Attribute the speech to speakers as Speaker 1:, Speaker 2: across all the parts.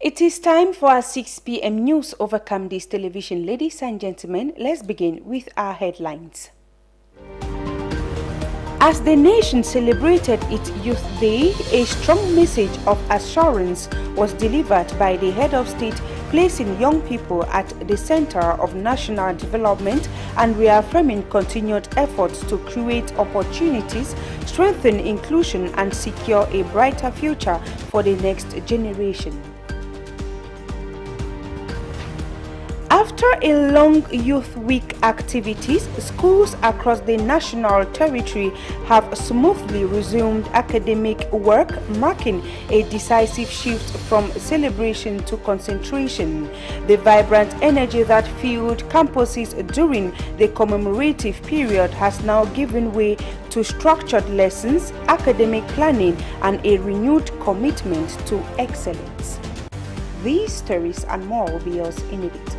Speaker 1: It is time for our 6 p.m. news over Camdis television. Ladies and gentlemen, let's begin with our headlines. As the nation celebrated its Youth Day, a strong message of assurance was delivered by the head of state, placing young people at the center of national development and reaffirming continued efforts to create opportunities, strengthen inclusion, and secure a brighter future for the next generation. After a long Youth Week activities, schools across the national territory have smoothly resumed academic work, marking a decisive shift from celebration to concentration. The vibrant energy that filled campuses during the commemorative period has now given way to structured lessons, academic planning, and a renewed commitment to excellence. These stories and more will be yours in a bit.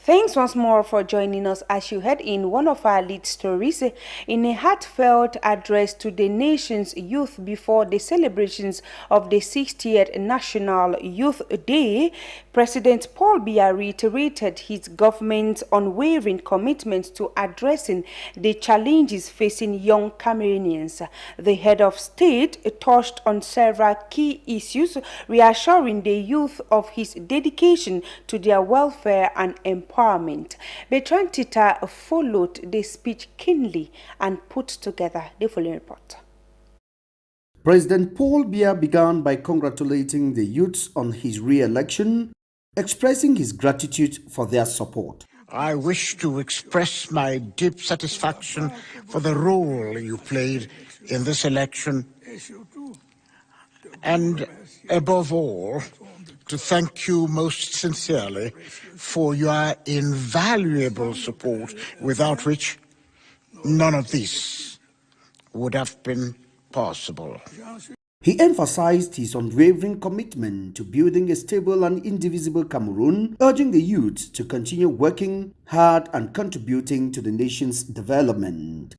Speaker 1: Thanks once more for joining us. As you heard in one of our lead stories, in a heartfelt address to the nation's youth before the celebrations of the 60th National Youth Day, President Paul Biya reiterated his government's unwavering commitment to addressing the challenges facing young Cameroonians. The head of state touched on several key issues, reassuring the youth of his dedication to their welfare and empowerment. Bertrand Tita followed the speech keenly and put together the following report.
Speaker 2: President Paul Biya began by congratulating the youths on his re-election, expressing his gratitude for their support.
Speaker 3: I wish to express my deep satisfaction for the role you played in this election, and above all, to thank you most sincerely for your invaluable support, without which none of this would have been possible.
Speaker 2: He emphasized his unwavering commitment to building a stable and indivisible Cameroon, urging the youth to continue working hard and contributing to the nation's development.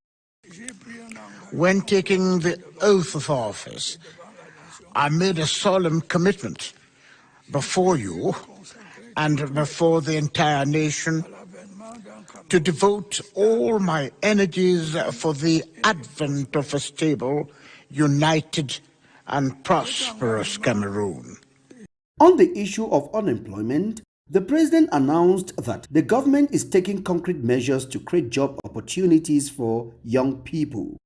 Speaker 3: When taking the oath of office, I made a solemn commitment before you and before the entire nation to devote all my energies for the advent of a stable, united, and prosperous Cameroon.
Speaker 2: On the issue of unemployment, the president announced that the government is taking concrete measures to create job opportunities for young people.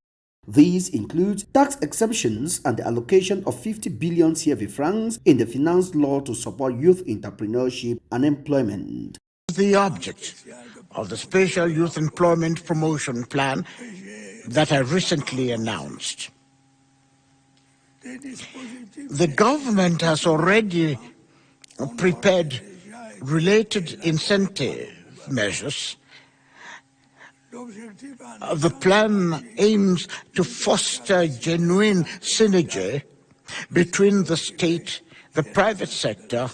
Speaker 2: These include tax exemptions and the allocation of 50 billion CFA francs in the finance law to support youth entrepreneurship and employment.
Speaker 3: The object of the Special Youth Employment Promotion Plan that I recently announced. The government has already prepared related incentive measures. The plan aims to foster genuine synergy between the state, the private sector,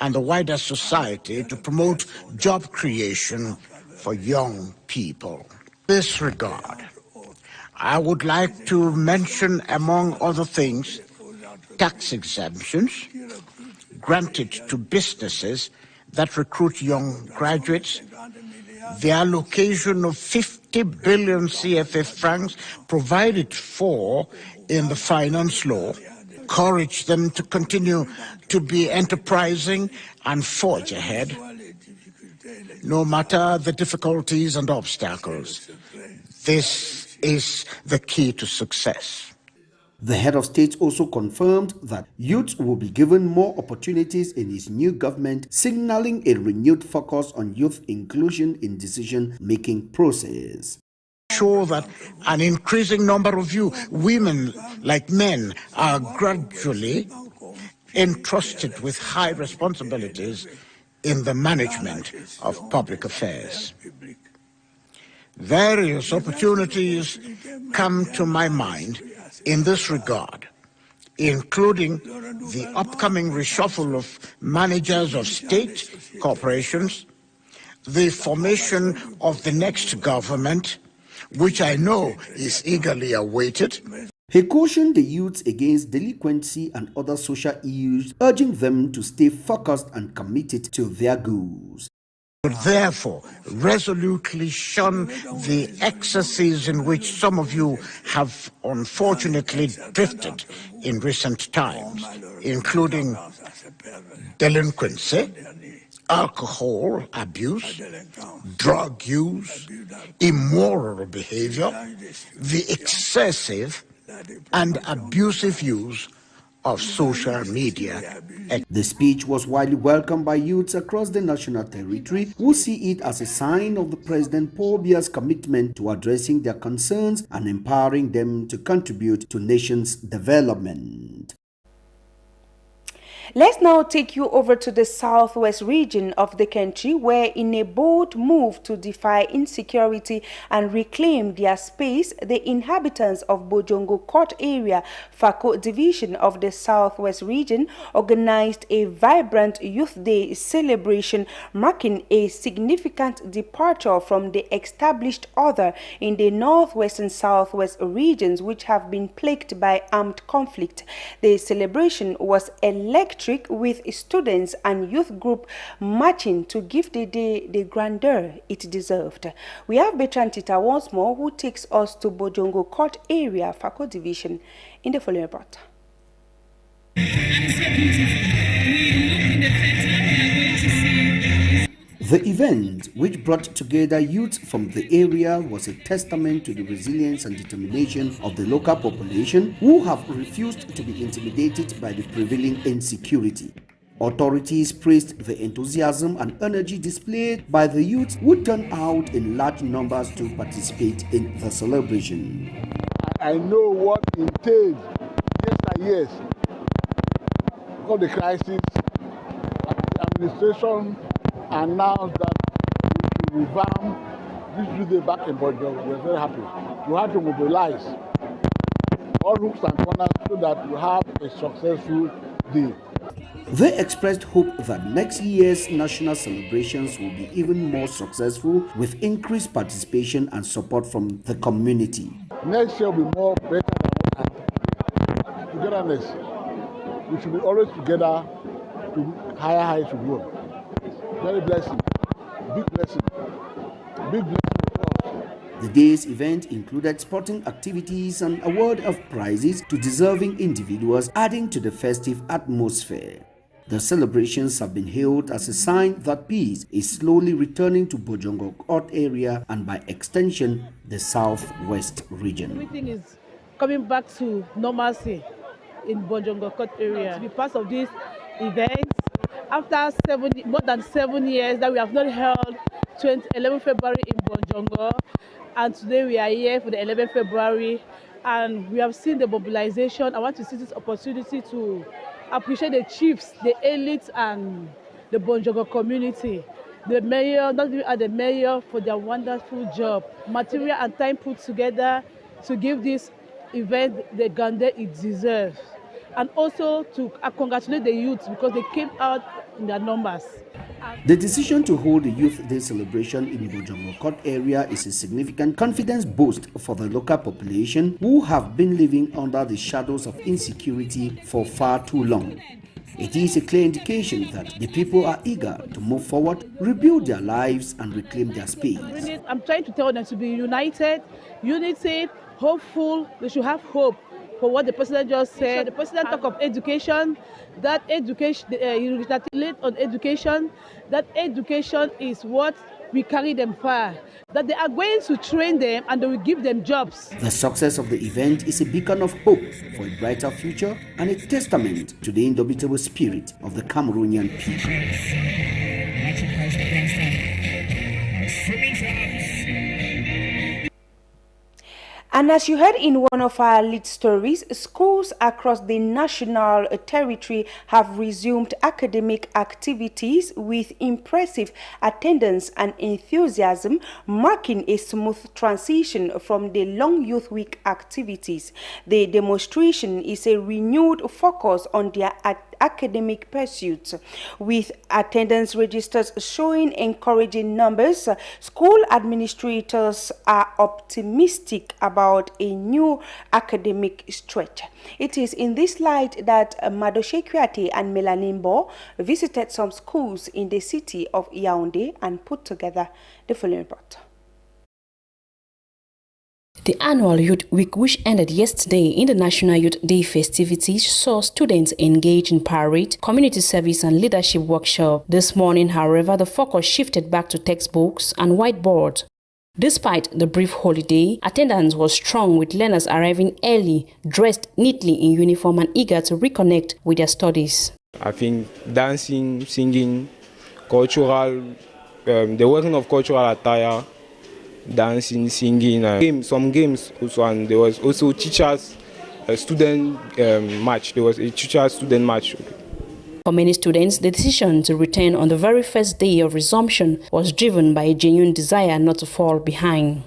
Speaker 3: and the wider society to promote job creation for young people. In this regard, I would like to mention, among other things, tax exemptions granted to businesses that recruit young graduates, the allocation of 50 billion CFA francs provided for in the finance law, encourage them to continue to be enterprising and forge ahead, no matter the difficulties and obstacles. This is the key to success.
Speaker 2: The head of state also confirmed that youth will be given more opportunities in his new government, signaling a renewed focus on youth inclusion in decision-making process.
Speaker 3: Sure that an increasing number of you, women like men, are gradually entrusted with high responsibilities in the management of public affairs. Various opportunities come to my mind in this regard, including the upcoming reshuffle of managers of state corporations, the formation of the next government, which I know is eagerly awaited.
Speaker 2: He cautioned the youths against delinquency and other social issues, urging them to stay focused and committed to their goals.
Speaker 3: Therefore, resolutely shun the excesses in which some of you have unfortunately drifted in recent times, including delinquency, alcohol abuse, drug use, immoral behavior, the excessive and abusive use of social media.
Speaker 2: The speech was widely welcomed by youths across the national territory, who see it as a sign of the President Paul Biya's commitment to addressing their concerns and empowering them to contribute to nation's development.
Speaker 1: Let's now take you over to the southwest region of the country, where in a bold move to defy insecurity and reclaim their space, the inhabitants of Bojongo Court area, Fako division of the southwest region, organized a vibrant Youth Day celebration, marking a significant departure from the established order in the northwest and southwest regions, which have been plagued by armed conflict. The celebration was electric, with students and youth group marching to give the day the grandeur it deserved. We have Bertrand Tita once more, who takes us to Bojongo Court area, Fako division, in the following report.
Speaker 2: The event, which brought together youth from the area, was a testament to the resilience and determination of the local population, who have refused to be intimidated by the prevailing insecurity. Authorities praised the enthusiasm and energy displayed by the youth, who turned out in large numbers to participate in the celebration.
Speaker 4: I know what it takes years because the crisis, the administration announced that we should revamp this Youth Day back in Bojongo. We're very happy. We have to mobilize all hooks and corners so that we have a successful day.
Speaker 2: They expressed hope that next year's national celebrations will be even more successful, with increased participation and support from the community.
Speaker 4: Next year will be more better than what happened. Togetherness. We should be always together to higher heights to grow. Very blessing, big blessing, big blessing for us.
Speaker 2: The day's event included sporting activities and award of prizes to deserving individuals, adding to the festive atmosphere. The celebrations have been hailed as a sign that peace is slowly returning to Bojongo Court area and by extension the southwest region.
Speaker 5: Everything is coming back to normalcy in Bojongo Court area. To be part of this event, after more than 7 years that we have not held 11 February in Bojongo, and today we are here for the 11th February, and we have seen the mobilization. I want to see this opportunity to appreciate the chiefs, the elites, and the Bojongo community. The mayor, not even the mayor, for their wonderful job. Material and time put together to give this event the grandeur it deserves. And also to congratulate the youth because they came out in their numbers.
Speaker 2: The decision to hold the Youth Day celebration in Bojongo Court area is a significant confidence boost for the local population, who have been living under the shadows of insecurity for far too long. It is a clear indication that the people are eager to move forward, rebuild their lives, and reclaim their space.
Speaker 5: I'm trying to tell them to be united, unity, hopeful. They should have hope for what the president just said. The president talked of education, that education, you retaliate on education, that education is what we carry them far, that they are going to train them and they will give them jobs.
Speaker 2: The success of the event is a beacon of hope for a brighter future and a testament to the indomitable spirit of the Cameroonian people.
Speaker 1: And as you heard in one of our lead stories, schools across the national territory have resumed academic activities with impressive attendance and enthusiasm, marking a smooth transition from the long Youth Week activities. The demonstration is a renewed focus on their academic pursuits. With attendance registers showing encouraging numbers, school administrators are optimistic about a new academic stretch. It is in this light that Madoshe Kwiate and Melanimbo visited some schools in the city of Yaoundé and put together the following report.
Speaker 6: The annual Youth Week, which ended yesterday in the National Youth Day festivities, saw students engage in parade, community service and leadership workshop. This morning, however, the focus shifted back to textbooks and whiteboard. Despite the brief holiday, attendance was strong, with learners arriving early, dressed neatly in uniform and eager to reconnect with their studies.
Speaker 7: I think dancing, singing, cultural, the wearing of cultural attire, dancing, singing, some games also, and there was also teachers, student match. There was a teacher-student match.
Speaker 6: For many students, the decision to return on the very first day of resumption was driven by a genuine desire not to fall behind.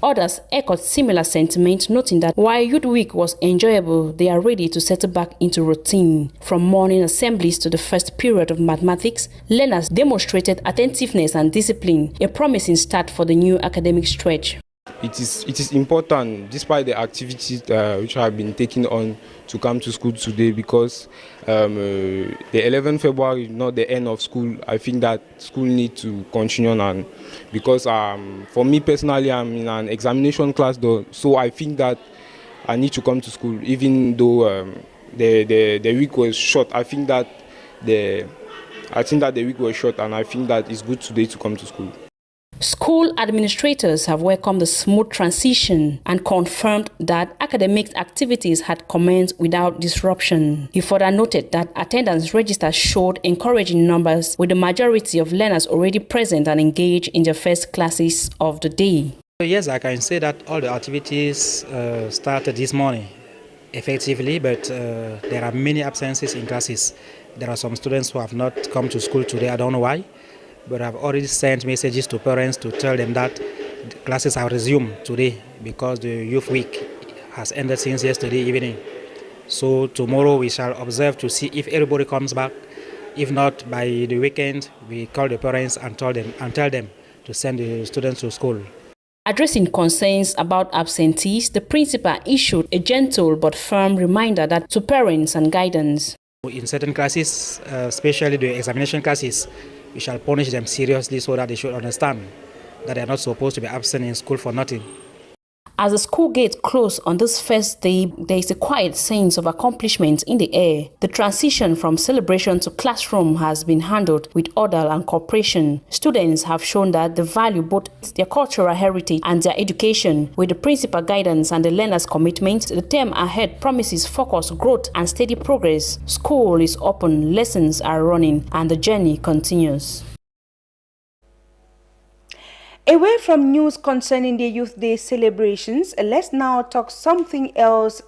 Speaker 6: Others echoed similar sentiment, noting that while Youth Week was enjoyable, they are ready to settle back into routine. From morning assemblies to the first period of mathematics, learners demonstrated attentiveness and discipline, a promising start for the new academic stretch.
Speaker 7: It is important, despite the activities which have been taken on, to come to school today, because the 11th February is not the end of school. I think that school needs to continue on, because for me personally, I'm in an examination class though, so I think that I need to come to school, even though the week was short. I think that the week was short, and I think that it's good today to come to school.
Speaker 6: School administrators have welcomed the smooth transition and confirmed that academic activities had commenced without disruption. He further noted that attendance registers showed encouraging numbers, with the majority of learners already present and engaged in the first classes of the day.
Speaker 8: Yes, I can say that all the activities started this morning effectively, but there are many absences in classes. There are some students who have not come to school today. I don't know why. But I've already sent messages to parents to tell them that the classes are resumed today, because the Youth Week has ended since yesterday evening. So tomorrow we shall observe to see if everybody comes back. If not, by the weekend, we call the parents and tell them to send the students to school.
Speaker 6: Addressing concerns about absentees, the principal issued a gentle but firm reminder that to parents and guidance.
Speaker 8: In certain classes, especially the examination classes, we shall punish them seriously so that they should understand that they are not supposed to be absent in school for nothing.
Speaker 6: As the school gates close on this first day, there is a quiet sense of accomplishment in the air. The transition from celebration to classroom has been handled with order and cooperation. Students have shown that they value both their cultural heritage and their education. With the principal guidance and the learners' commitment, the term ahead promises focus, growth and steady progress. School is open, lessons are running, and the journey continues.
Speaker 1: Away from news concerning the Youth Day celebrations, let's now talk something else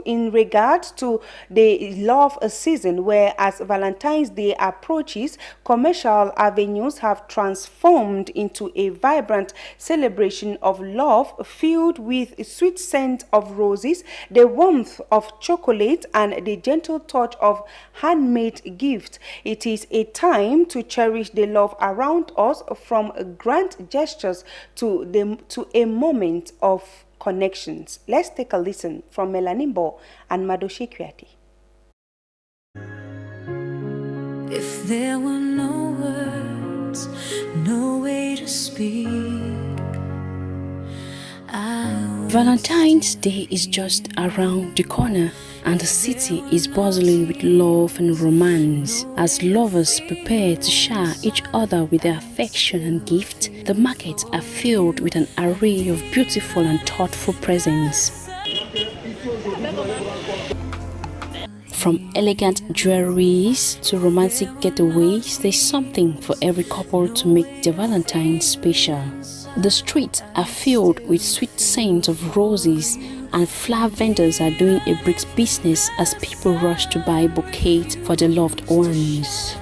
Speaker 1: in regards to the love season, where as Valentine's Day approaches, commercial avenues have transformed into a vibrant celebration of love filled with a sweet scent of roses, the warmth of chocolate, and the gentle touch of handmade gifts. It is a time to cherish the love around us, from grand gestures to a moment of connections. Let's take a listen from Melanimbo and Madoshe Kwiate.
Speaker 9: If there were no words, no way to speak,
Speaker 6: Valentine's Day is just around the corner, and the city is buzzing with love and romance. As lovers prepare to shower each other with their affection and gifts, the markets are filled with an array of beautiful and thoughtful presents. From elegant jewelries to romantic getaways, there's something for every couple to make their Valentine's special. The streets are filled with sweet scents of roses, and flower vendors are doing a brisk business as people rush to buy bouquets for their loved ones.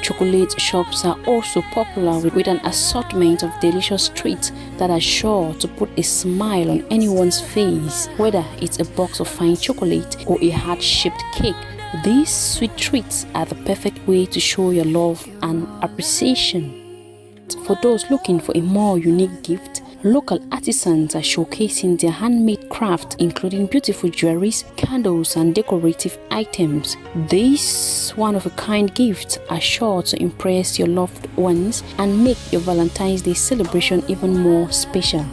Speaker 6: Chocolate shops are also popular with an assortment of delicious treats that are sure to put a smile on anyone's face. Whether it's a box of fine chocolate or a heart-shaped cake, these sweet treats are the perfect way to show your love and appreciation. For those looking for a more unique gift, local artisans are showcasing their handmade craft, including beautiful jewelries, candles, and decorative items. These one-of-a-kind gifts are sure to impress your loved ones and make your Valentine's Day celebration even more special.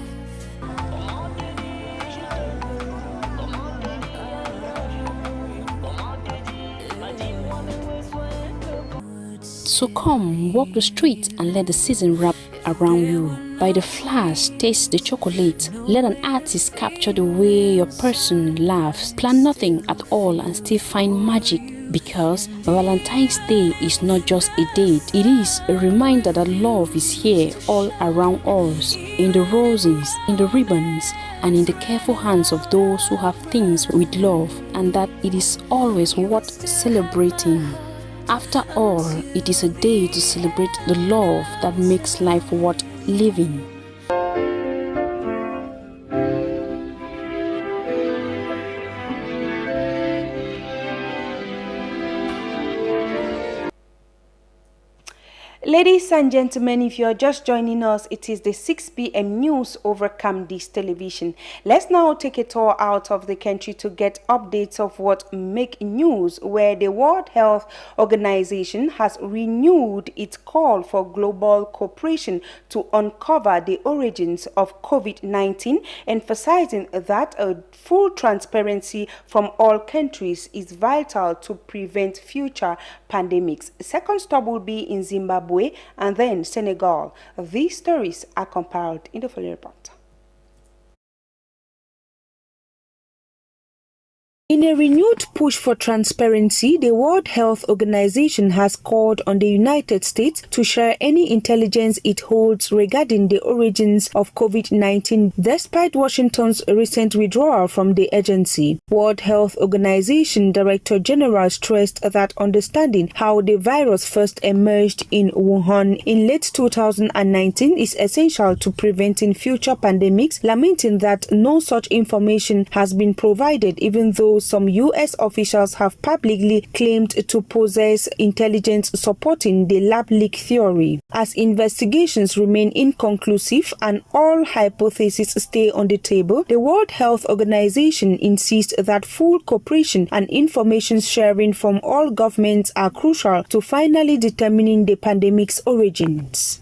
Speaker 6: So come, walk the streets and let the season wrap around you. Buy the flowers, taste the chocolate. Let an artist capture the way your person laughs. Plan nothing at all and still find magic, because Valentine's Day is not just a date. It is a reminder that love is here all around us, in the roses, in the ribbons, and in the careful hands of those who have things with love, and that it is always worth celebrating. After all, it is a day to celebrate the love that makes life worth living.
Speaker 1: Ladies and gentlemen, if you are just joining us, it is the 6 p.m. news over Camdis Television. Let's now take a tour out of the country to get updates of what make news, where the World Health Organization has renewed its call for global cooperation to uncover the origins of COVID-19, emphasizing that a full transparency from all countries is vital to prevent future pandemics. Second stop will be in Zimbabwe and then Senegal. These stories are compiled in the following report. In a renewed push for transparency, the World Health Organization has called on the United States to share any intelligence it holds regarding the origins of COVID-19, despite Washington's recent withdrawal from the agency. World Health Organization Director General stressed that understanding how the virus first emerged in Wuhan in late 2019 is essential to preventing future pandemics, lamenting that no such information has been provided, even though some U.S. officials have publicly claimed to possess intelligence supporting the lab leak theory. As investigations remain inconclusive and all hypotheses stay on the table, the World Health Organization insists that full cooperation and information sharing from all governments are crucial to finally determining the pandemic's origins.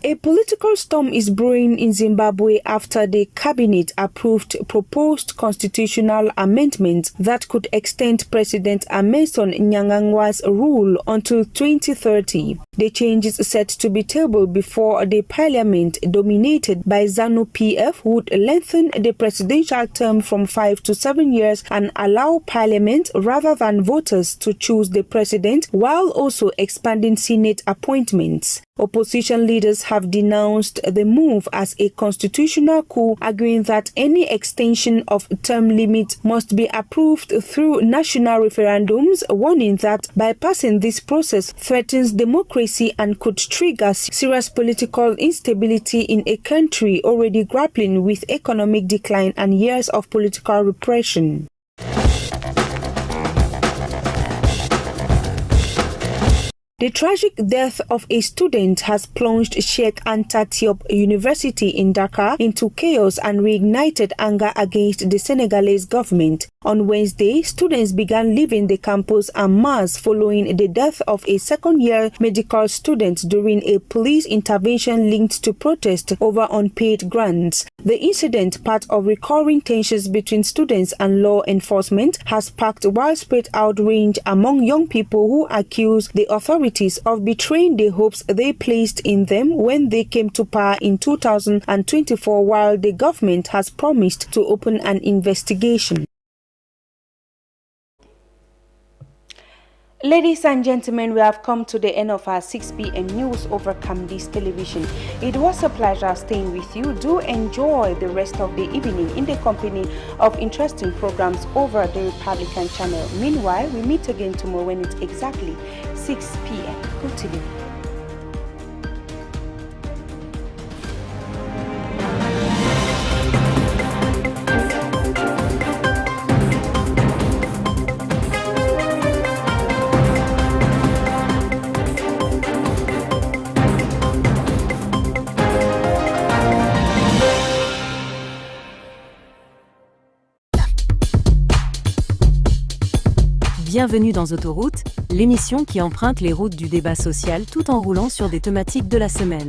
Speaker 1: A political storm is brewing in Zimbabwe after the cabinet approved proposed constitutional amendments that could extend President Emmerson Mnangagwa's rule until 2030. The changes set to be tabled before the parliament, dominated by ZANU-PF, would lengthen the presidential term from 5 to 7 years and allow parliament rather than voters to choose the president, while also expanding Senate appointments. Opposition leaders have denounced the move as a constitutional coup, arguing that any extension of term limit must be approved through national referendums, warning that bypassing this process threatens democracy and could trigger serious political instability in a country already grappling with economic decline and years of political repression. The tragic death of a student has plunged Sheikh Anta Diop University in Dakar into chaos and reignited anger against the Senegalese government. On Wednesday, students began leaving the campus en masse following the death of a second-year medical student during a police intervention linked to protest over unpaid grants. The incident, part of recurring tensions between students and law enforcement, has sparked widespread outrage among young people who accuse the authorities of betraying the hopes they placed in them when they came to power in 2024, while the government has promised to open an investigation. Ladies and gentlemen, we have come to the end of our 6 p.m. news over Camdis Television. It was a pleasure staying with you. Do enjoy the rest of the evening in the company of interesting programs over the Republican channel. Meanwhile, we meet again tomorrow when it's exactly 6 p.m. Good evening.
Speaker 10: Bienvenue dans Autoroute, l'émission qui emprunte les routes du débat social tout en roulant sur des thématiques de la semaine.